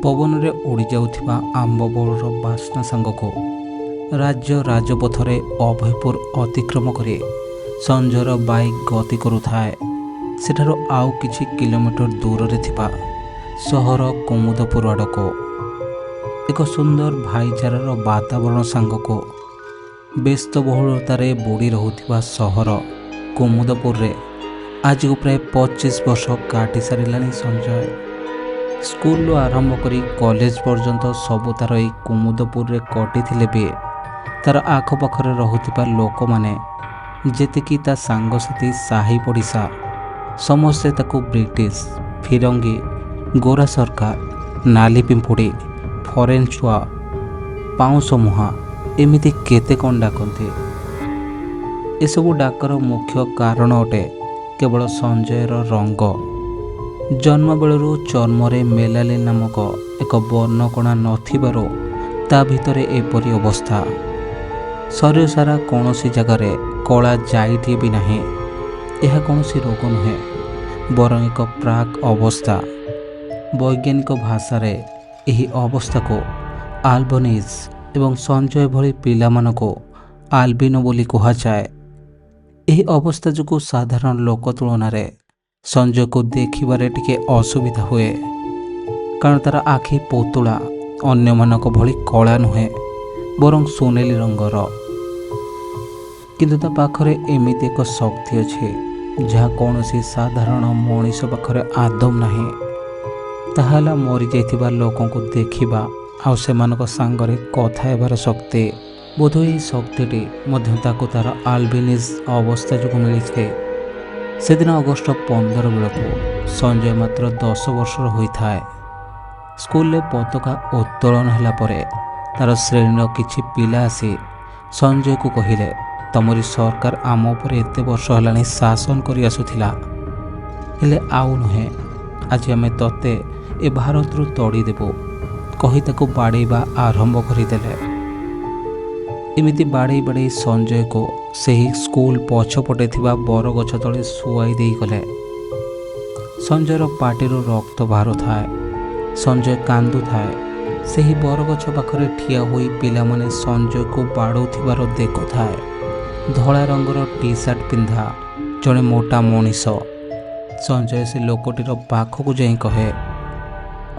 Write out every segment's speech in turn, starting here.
ପବନରେ ଉଡ଼ି ଯାଉଥିବା ଆମ୍ବ ବୋଳର ବାସ୍ନା ସାଙ୍ଗକୁ ରାଜ୍ୟ ରାଜପଥରେ ଅଭୟପୁର ଅତିକ୍ରମ କରି ସଞ୍ଜୟର ବାଇକ୍ ଗତି କରୁଥାଏ। ସେଠାରୁ ଆଉ କିଛି କିଲୋମିଟର ଦୂରରେ ଥିବା ସହର କୁମୁଦପୁର ଆଡ଼କୁ ଏକ ସୁନ୍ଦର ଭାଇଚାରାର ବାତାବରଣ ସାଙ୍ଗକୁ ବ୍ୟସ୍ତବହୁଳତାରେ ବୁଡ଼ି ରହୁଥିବା ସହର କୁମୁଦପୁରରେ ଆଜିକୁ ପ୍ରାୟ 25 ବର୍ଷ କାଟି ସାରିଲାଣି ସଞ୍ଜୟ। ସ୍କୁଲରୁ ଆରମ୍ଭ କରି କଲେଜ ପର୍ଯ୍ୟନ୍ତ ସବୁ ତାର ଏଇ କୁମୁଦପୁରରେ କଟିଥିଲେ ବି ତାର ଆଖପାଖରେ ରହୁଥିବା ଲୋକମାନେ ଯେତିକି ତା ସାଙ୍ଗସାଥି ସାହି ପଡ଼ିଶା ସମସ୍ତେ ତାକୁ ବ୍ରିଟିଶ, ଫିରଙ୍ଗୀ, ଗୋରା ସରକାର, ନାଲି ପିମ୍ପୁଡ଼ି, ଫରେନ୍ ଛୁଆ, ପାଉଁଶ ମୁହାଁ ଏମିତି କେତେ କ'ଣ ଡାକନ୍ତି। ଏସବୁ ଡାକର ମୁଖ୍ୟ କାରଣ ଅଟେ କେବଳ ସଞ୍ଜୟର ରଙ୍ଗ। ଜନ୍ମବେଳରୁ ଚର୍ମରେ ମେଲାନିନ୍ ନାମକ ଏକ ବର୍ଣ୍ଣକଣା ନଥିବାରୁ ତା ଭିତରେ ଏପରି ଅବସ୍ଥା। ଶରୀର ସାରା କୌଣସି ଜାଗାରେ କଳା ଯାଇଟିଏ ବି ନାହିଁ। ଏହା କୌଣସି ରୋଗ ନୁହେଁ, ବରଂ ଏକ ପ୍ରାକ୍ ଅବସ୍ଥା। ବୈଜ୍ଞାନିକ ଭାଷାରେ ଏହି ଅବସ୍ଥାକୁ ଆଲବିନିଜ୍ ଏବଂ ସଞ୍ଜୟ ଭଳି ପିଲାମାନଙ୍କୁ ଆଲବିନୋ ବୋଲି କୁହାଯାଏ। ଏହି ଅବସ୍ଥା ଯୋଗୁଁ ସାଧାରଣ ଲୋକ ତୁଳନାରେ ସଞ୍ଜୟକୁ ଦେଖିବାରେ ଟିକେ ଅସୁବିଧା ହୁଏ, କାରଣ ତାର ଆଖି ପତଳା, ଅନ୍ୟମାନଙ୍କ ଭଳି କଳା ନୁହେଁ ବରଂ ସୁନେଲି ରଙ୍ଗର। କିନ୍ତୁ ତା ପାଖରେ ଏମିତି ଏକ ଶକ୍ତି ଅଛି ଯାହା କୌଣସି ସାଧାରଣ ମଣିଷ ପାଖରେ ଆଦୌ ନାହିଁ। ତାହା ହେଲା ମରିଯାଇଥିବା ଲୋକଙ୍କୁ ଦେଖିବା ଆଉ ସେମାନଙ୍କ ସାଙ୍ଗରେ କଥା ହେବାର ଶକ୍ତି। ବୋଧହୁଏ ଏହି ଶକ୍ତିଟି ମଧ୍ୟ ତାକୁ ତାର ଆଲବିନିଜ୍ ଅବସ୍ଥା ଯୋଗୁଁ ମିଳିଥାଏ। ସେଦିନ ଅଗଷ୍ଟ 15 ବେଳକୁ ସଞ୍ଜୟ ମାତ୍ର 10 ବର୍ଷର ହୋଇଥାଏ। ସ୍କୁଲରେ ପତାକା ଉତ୍ତୋଳନ ହେଲା ପରେ ତାର ଶ୍ରେଣୀର କିଛି ପିଲା ଆସି ସଞ୍ଜୟକୁ କହିଲେ, ତମରି ସରକାର ଆମ ଉପରେ ଏତେ ବର୍ଷ ହେଲାଣି ଶାସନ କରି ଆସୁଥିଲା, ହେଲେ ଆଉ ନୁହେଁ, ଆଜି ଆମେ ତତେ ଏ ଭାରତରୁ ତଡ଼ିଦେବୁ କହି ତାକୁ ବାଡ଼େଇବା ଆରମ୍ଭ କରିଦେଲେ। ଏମିତି ବାଡ଼େଇ ବାଡ଼େଇ ସଞ୍ଜୟକୁ ସେହି ସ୍କୁଲ ପଛପଟେ ଥିବା ବରଗଛ ତଳେ ଶୁଆଇ ଦେଇଗଲେ। ସଞ୍ଜୟର ପାଟିରୁ ରକ୍ତ ବାହାରୁଥାଏ। ସଞ୍ଜୟ କାନ୍ଦୁଥାଏ। ସେହି ବରଗଛ ପାଖରେ ଠିଆ ହୋଇ ପିଲାମାନେ ସଞ୍ଜୟକୁ ବାଡ଼ଉଥିବାର ଦେଖୁଥାଏ। ଧଳା ରଙ୍ଗର ଟି ସାର୍ଟ ପିନ୍ଧା ଜଣେ ମୋଟା ମଣିଷ। ସଞ୍ଜୟ ସେ ଲୋକଟିର ପାଖକୁ ଯାଇ କହେ,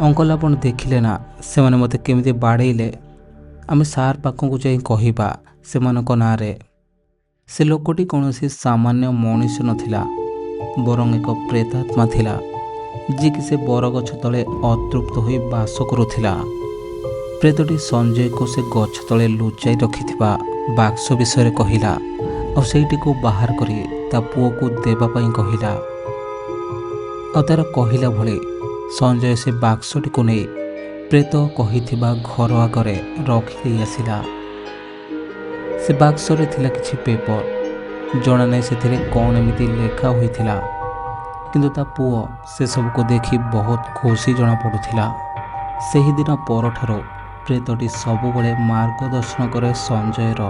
ଅଙ୍କଲ ଆପଣ ଦେଖିଲେ ନା ସେମାନେ ମୋତେ କେମିତି ବାଡ଼େଇଲେ? ଆମେ ସାର୍ ପାଖକୁ ଯାଇ କହିବା ସେମାନଙ୍କ ନାଁରେ। ସେ ଲୋକଟି କୌଣସି ସାମାନ୍ୟ ମଣିଷ ନଥିଲା, ବରଂ ଏକ ପ୍ରେତାତ୍ମା ଥିଲା, ଯିଏକି ସେ ବରଗଛ ତଳେ ଅତୃପ୍ତ ହୋଇ ବାସ କରୁଥିଲା। ପ୍ରେତଟି ସଞ୍ଜୟକୁ ସେ ଗଛ ତଳେ ଲୁଚାଇ ରଖିଥିବା ବାକ୍ସ ବିଷୟରେ କହିଲା ଆଉ ସେଇଟିକୁ ବାହାର କରି ତା ପୁଅକୁ ଦେବା ପାଇଁ କହିଲା। ଆଉ ତାର କହିଲା ଭଳି ସଞ୍ଜୟ ସେ ବାକ୍ସଟିକୁ ନେଇ ପ୍ରେତ କହିଥିବା ଘର ଆଗରେ ରଖିଦେଇ ଆସିଲା। ସେ ବାକ୍ସରେ ଥିଲା କିଛି ପେପର। ଜଣା ନାହିଁ ସେଥିରେ କ'ଣ ଏମିତି ଲେଖା ହୋଇଥିଲା, କିନ୍ତୁ ତା ପୁଅ ସେସବୁକୁ ଦେଖି ବହୁତ ଖୁସି ଜଣାପଡ଼ୁଥିଲା। ସେହିଦିନ ପରଠାରୁ ପ୍ରେତଟି ସବୁବେଳେ ମାର୍ଗଦର୍ଶନ କରେ ସଞ୍ଜୟର।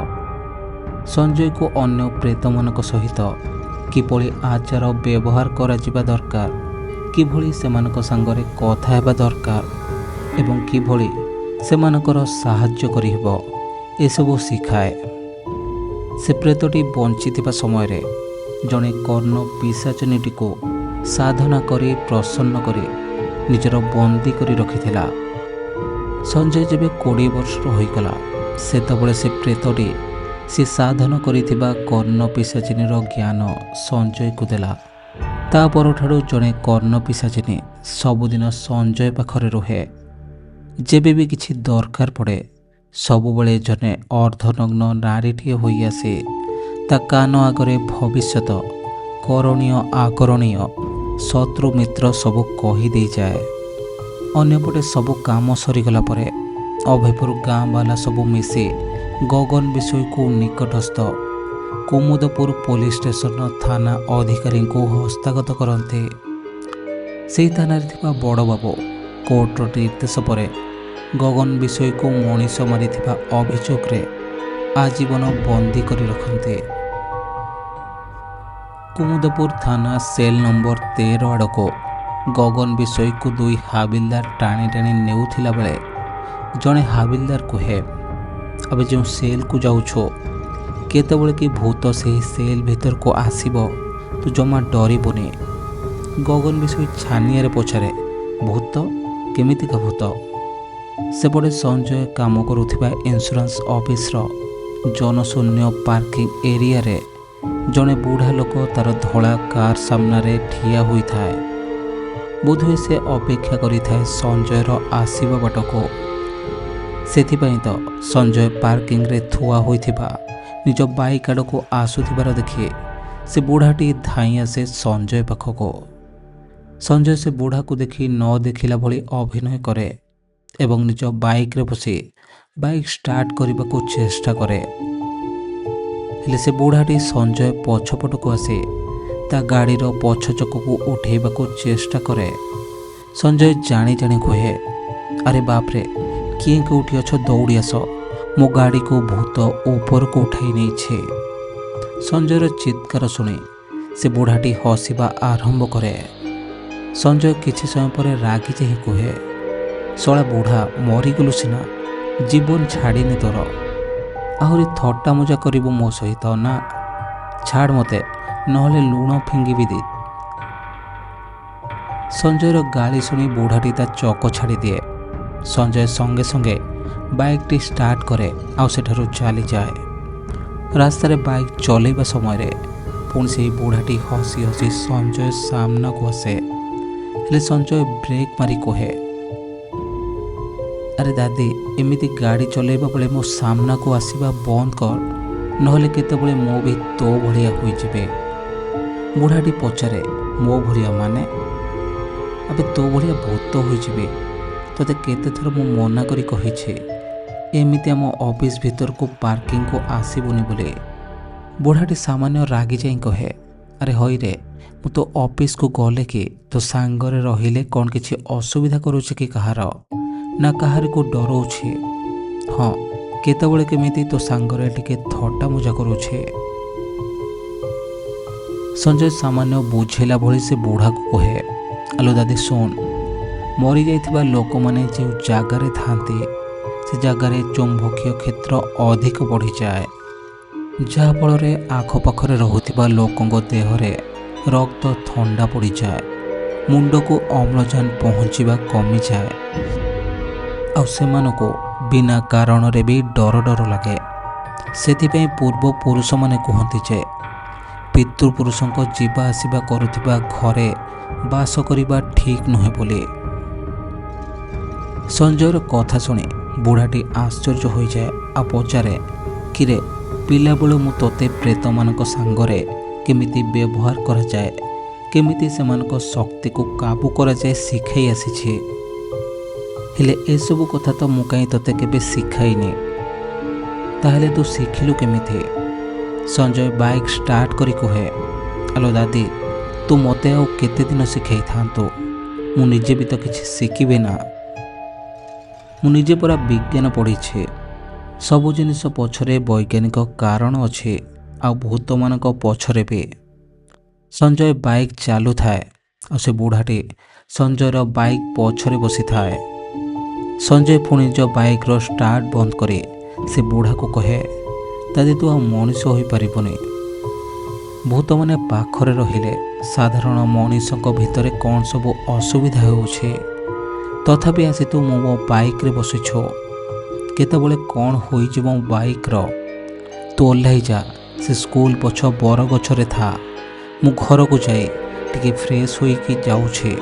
ସଞ୍ଜୟକୁ ଅନ୍ୟ ପ୍ରେତମାନଙ୍କ ସହିତ କିଭଳି ଆଚାର ବ୍ୟବହାର କରାଯିବା ଦରକାର, କିଭଳି ସେମାନଙ୍କ ସାଙ୍ଗରେ କଥା ହେବା ଦରକାର ଏବଂ କିଭଳି ସେମାନଙ୍କର ସାହାଯ୍ୟ କରିହେବ, ଏସବୁ ଶିଖାଏ। ସେ ପ୍ରେତଟି ବଞ୍ଚିଥିବା ସମୟରେ ଜଣେ କର୍ଣ୍ଣ ପିଶାଚିନୀଟିକୁ ସାଧନା କରି ପ୍ରସନ୍ନ କରି ନିଜର ବନ୍ଦୀ କରି ରଖିଥିଲା। ସଞ୍ଜୟ ଯେବେ 20 ବର୍ଷର ହୋଇଗଲା, ସେତେବେଳେ ସେ ପ୍ରେତଟି ସେ ସାଧନ କରିଥିବା କର୍ଣ୍ଣ ପିଶାଚିନୀର ଜ୍ଞାନ ସଞ୍ଜୟକୁ ଦେଲା। ତା ପରଠାରୁ ଜଣେ କର୍ଣ୍ଣ ପିଶାଚିନୀ ସବୁଦିନ ସଞ୍ଜୟ ପାଖରେ ରୁହେ। ଯେବେ ବି କିଛି ଦରକାର ପଡ଼େ, ସବୁବେଳେ ଜଣେ ଅର୍ଦ୍ଧନଗ୍ନ ନାରୀଟିଏ ହୋଇ ଆସେ ତା କାନ ଆଗରେ ଭବିଷ୍ୟତ, କରଣୀୟ ଆକରଣୀୟ, ଶତ୍ରୁ ମିତ୍ର ସବୁ କହିଦେଇଯାଏ। ଅନ୍ୟପଟେ ସବୁ କାମ ସରିଗଲା ପରେ ଅଭୟପୁର ଗାଁ ବାଲା ସବୁ ମିଶି ଗଗନ ବିଷୟକୁ ନିକଟସ୍ଥ କୁମୁଦପୁର ପୋଲିସ ଷ୍ଟେସନର ଥାନା ଅଧିକାରୀଙ୍କୁ ହସ୍ତଗତ କରନ୍ତି। ସେହି ଥାନାରେ ଥିବା ବଡ଼ବାବୁ କୋର୍ଟର ନିର୍ଦ୍ଦେଶ ପରେ ଗଗନ ବିଷୟକୁ ମଣିଷ ମାରିଥିବା ଅଭିଯୋଗରେ ଆଜୀବନ ବନ୍ଦୀ କରି ରଖନ୍ତି। କୁମୁଦପୁର ଥାନା ସେଲ୍ ନମ୍ବର 13 ଆଡ଼କୁ ଗଗନ ବିଷୟକୁ ଦୁଇ ହାବିଲଦାର ଟାଣି ଟାଣି ନେଉଥିଲା ବେଳେ ଜଣେ ହାବିଲଦାର କୁହେ, ଏବେ ଯେଉଁ ସେଲ୍କୁ ଯାଉଛୁ କେତେବେଳେ କି ଭୂତ ସେହି ସେଲ୍ ଭିତରକୁ ଆସିବ ତୁ ଜମା ଡରିବୁନି। ଗଗନ ବିଷୟ ଛାନିଆରେ ପଚାରେ, ଭୂତ? କେମିତିକା ଭୂତ? ସେପଟେ ସଞ୍ଜୟ କାମ କରୁଥିବା ଇନ୍ସୁରାନ୍ସ ଅଫିସର ଜନଶୂନ୍ୟ ପାର୍କିଂ ଏରିଆରେ ଜଣେ ବୁଢ଼ା ଲୋକ ତାର ଧଳା କାର୍ ସାମ୍ନାରେ ଠିଆ ହୋଇଥାଏ। ବୋଧହୁଏ ସେ ଅପେକ୍ଷା କରିଥାଏ ସଞ୍ଜୟର ଆସିବା ବାଟକୁ। ସେଥିପାଇଁ ତ ସଞ୍ଜୟ ପାର୍କିଂରେ ଥୁଆ ହୋଇଥିବା ନିଜ ବାଇକ୍ ଆଡ଼କୁ ଆସୁଥିବାର ଦେଖି ସେ ବୁଢ଼ାଟି ଧାଇଁ ଆସେ ସଞ୍ଜୟ ପାଖକୁ। ସଞ୍ଜୟ ସେ ବୁଢ଼ାକୁ ଦେଖି ନ ଦେଖିଲା ଭଳି ଅଭିନୟ କରେ ଏବଂ ନିଜ ବାଇକ୍ରେ ବସି ବାଇକ୍ ଷ୍ଟାର୍ଟ କରିବାକୁ ଚେଷ୍ଟା କରେ। ହେଲେ ସେ ବୁଢ଼ାଟି ସଞ୍ଜୟ ପଛପଟକୁ ଆସି ତା ଗାଡ଼ିର ପଛ ଚକକୁ ଉଠେଇବାକୁ ଚେଷ୍ଟା କରେ। ସଞ୍ଜୟ ଜାଣି ଜାଣି କୁହେ, ଆରେ ବାପରେ, କିଏ କେଉଁଠି ଅଛ, ଦୌଡ଼ି ଆସ, ମୋ ଗାଡ଼ିକୁ ଭୂତ ଉପରକୁ ଉଠାଇ ନେଇଛି। ସଞ୍ଜୟର ଚିତ୍କାର ଶୁଣି ସେ ବୁଢ଼ାଟି ହସିବା ଆରମ୍ଭ କରେ। ସଞ୍ଜୟ କିଛି ସମୟ ପରେ ରାଗି ଯାଇ କୁହେ, ଶଳା ବୁଢ଼ା, ମରିଗଲୁ ସିନା, ଜୀବନ ଛାଡ଼ିନି ତୋର, ଆହୁରି ଥଟ୍ଟା ମଜା କରିବୁ ମୋ ସହିତ ନା? ଛାଡ଼ ମୋତେ, ନହେଲେ ଲୁଣ ଫିଙ୍ଗିବି ଦି। ସଞ୍ଜୟର ଗାଳି ଶୁଣି ବୁଢ଼ାଟି ତା ଚକ ଛାଡ଼ିଦିଏ। ସଞ୍ଜୟ ସଙ୍ଗେ ସଙ୍ଗେ ବାଇକ୍ଟି ଷ୍ଟାର୍ଟ କରେ ଆଉ ସେଠାରୁ ଚାଲିଯାଏ। ରାସ୍ତାରେ ବାଇକ୍ ଚଲେଇବା ସମୟରେ ପୁଣି ସେହି ବୁଢ଼ାଟି ହସି ହସି ସଞ୍ଜୟ ସାମ୍ନାକୁ ଆସେ। ହେଲେ ସଞ୍ଜୟ ବ୍ରେକ୍ ମାରି କୁହେ, ଆରେ ଦାଦି, ଏମିତି ଗାଡ଼ି ଚଲେଇବା ବେଳେ ମୋ ସାମ୍ନାକୁ ଆସିବା ବନ୍ଦ କର, ନହେଲେ କେତେବେଳେ ମୁଁ ବି ତୋ ଭଳିଆ ହୋଇଯିବେ। ବୁଢ଼ାଟି ପଚାରେ, ମୋ ଭଳିଆ ମାନେ? ଏବେ ତୋ ଭଳିଆ ଭୂତ ହୋଇଯିବି। ତୋତେ କେତେଥର ମୁଁ ମନା କରି କହିଛି ଏମିତି ଆମ ଅଫିସ୍ ଭିତରକୁ ପାର୍କିଂକୁ ଆସିବୁନି ବୋଲି। ବୁଢ଼ାଟି ସାମାନ୍ୟ ରାଗି ଯାଇ କହେ, ଆରେ ହଇରେ, ମୁଁ ତୋ ଅଫିସ୍କୁ ଗଲେ କି ତୋ ସାଙ୍ଗରେ ରହିଲେ କ'ଣ କିଛି ଅସୁବିଧା କରୁଛି କି କାହାର? ନା କାହାରିକୁ ଡରଉଛି? ହଁ, କେତେବେଳେ କେମିତି ତୋ ସାଙ୍ଗରେ ଟିକେ ଥଟ୍ଟା ମଜା କରୁଛି। ସଞ୍ଜୟ ସାମାନ୍ୟ ବୁଝେଇଲା ଭଳି ସେ ବୁଢ଼ାକୁ କହେ, ଆଲୋ ଦାଦି ଶୁଣ, ମରିଯାଇଥିବା ଲୋକମାନେ ଯେଉଁ ଜାଗାରେ ଥାଆନ୍ତି ସେ ଜାଗାରେ ଚୁମ୍ବକୀୟ କ୍ଷେତ୍ର ଅଧିକ ବଢ଼ିଯାଏ, ଯାହାଫଳରେ ଆଖପାଖରେ ରହୁଥିବା ଲୋକଙ୍କ ଦେହରେ ରକ୍ତ ଥଣ୍ଡା ପଡ଼ିଯାଏ, ମୁଣ୍ଡକୁ ଅମ୍ଳଜାନ ପହଞ୍ଚିବା କମିଯାଏ ଆଉ ସେମାନଙ୍କୁ ବିନା କାରଣରେ ବି ଡର ଡର ଲାଗେ। ସେଥିପାଇଁ ପୂର୍ବପୁରୁଷମାନେ କୁହନ୍ତି ଯେ ପିତୃପୁରୁଷଙ୍କ ଯିବା ଆସିବା କରୁଥିବା ଘରେ ବାସ କରିବା ଠିକ୍ ନୁହେଁ ବୋଲି। ସଞ୍ଜୟର କଥା ଶୁଣି ବୁଢ଼ାଟି ଆଶ୍ଚର୍ଯ୍ୟ ହୋଇଯାଏ ଆଉ ପଚାରେ, କିରେ, ପିଲାବେଳୁ ମୁଁ ତୋତେ ପ୍ରେତମାନଙ୍କ ସାଙ୍ଗରେ କେମିତି ବ୍ୟବହାର କରାଯାଏ, କେମିତି ସେମାନଙ୍କ ଶକ୍ତିକୁ କାବୁ କରାଯାଏ ଶିଖାଇ ଆସିଛି, ହେଲେ ଏସବୁ କଥା ତ ମୁଁ କାହିଁ ତୋତେ କେବେ ଶିଖାଇନି। ତାହେଲେ ତୁ ଶିଖିଲୁ କେମିତି? ସଞ୍ଜୟ ବାଇକ୍ ଷ୍ଟାର୍ଟ କରି କୁହେ, ଆଲୋ ଦାଦି, ତୁ ମୋତେ ଆଉ କେତେ ଦିନ ଶିଖାଇଥାନ୍ତୁ? ମୁଁ ନିଜେ ବି ତ କିଛି ଶିଖିବି ନା। ମୁଁ ନିଜେ ପରା ବିଜ୍ଞାନ ପଢ଼ିଛି। ସବୁ ଜିନିଷ ପଛରେ ବୈଜ୍ଞାନିକ କାରଣ ଅଛି ଆଉ ଭୂତମାନଙ୍କ ପଛରେ ବି। ସଞ୍ଜୟ ବାଇକ୍ ଚାଲୁଥାଏ ଆଉ ସେ ବୁଢ଼ାଟି ସଞ୍ଜୟର ବାଇକ୍ ପଛରେ ବସିଥାଏ। ସଞ୍ଜୟ ପୁଣି ନିଜ ବାଇକ୍ର ଷ୍ଟାର୍ଟ ବନ୍ଦ କରି ସେ ବୁଢ଼ାକୁ କହେ, ଦାଦି, ତୁ ଆଉ ମଣିଷ ହୋଇପାରିବୁନି। ଭୂତମାନେ ପାଖରେ ରହିଲେ ସାଧାରଣ ମଣିଷଙ୍କ ଭିତରେ କ'ଣ ସବୁ ଅସୁବିଧା ହେଉଛି, ତଥାପି ଆସି ତୁ ମୋ ବାଇକ୍ରେ ବସିଛୁ। କେତେବେଳେ କ'ଣ ହୋଇଯିବ ମୋ ବାଇକ୍ର? ତୁ ଓହ୍ଲାଇ ଯା, ସେ ସ୍କୁଲ ପଛ ବରଗଛରେ ଥା, ମୁଁ ଘରକୁ ଯାଇ ଟିକେ ଫ୍ରେଶ୍ ହୋଇକି ଯାଉଛି।